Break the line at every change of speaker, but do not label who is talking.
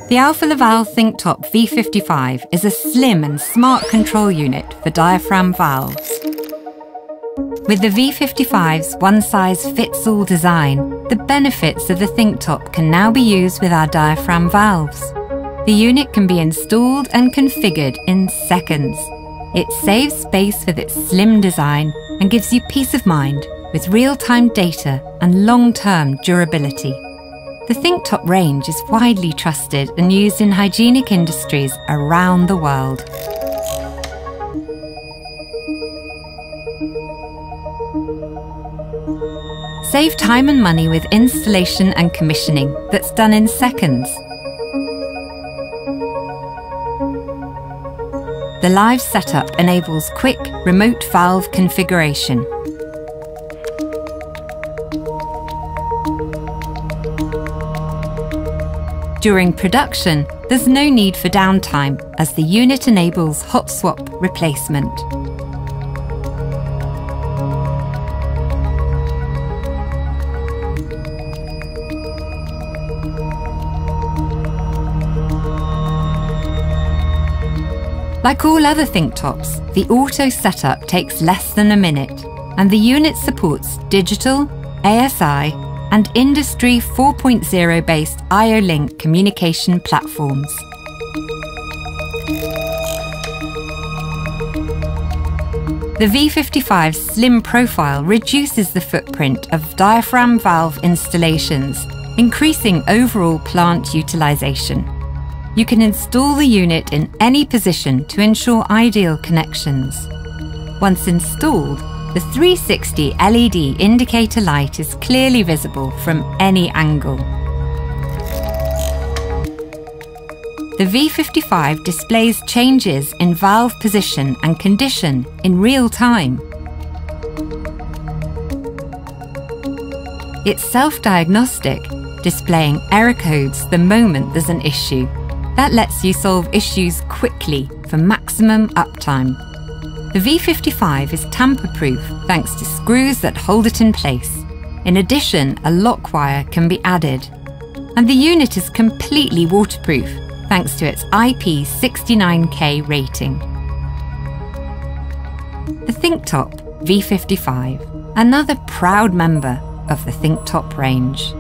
The Alfa Laval ThinkTop V55 is a slim and smart control unit for diaphragm valves. With the V55's one-size-fits-all design, the benefits of the ThinkTop can now be used with our diaphragm valves. The unit can be installed and configured in seconds. It saves space with its slim design and gives you peace of mind with real-time data and long-term durability. The ThinkTop range is widely trusted and used in hygienic industries around the world. Save time and money with installation and commissioning that's done in seconds. The live setup enables quick remote valve configuration. During production, there's no need for downtime as the unit enables hot swap replacement. Like all other ThinkTops, the auto setup takes less than a minute, and the unit supports digital, ASI, and Industry 4.0 based IO-Link communication platforms. The V55's slim profile reduces the footprint of diaphragm valve installations, increasing overall plant utilization. You can install the unit in any position to ensure ideal connections. Once installed, the 360 LED indicator light is clearly visible from any angle. The V55 displays changes in valve position and condition in real time. It's self-diagnostic, displaying error codes the moment there's an issue. That lets you solve issues quickly for maximum uptime. The V55 is tamper-proof thanks to screws that hold it in place. In addition, a lock wire can be added. And the unit is completely waterproof thanks to its IP69K rating. The ThinkTop V55, another proud member of the ThinkTop range.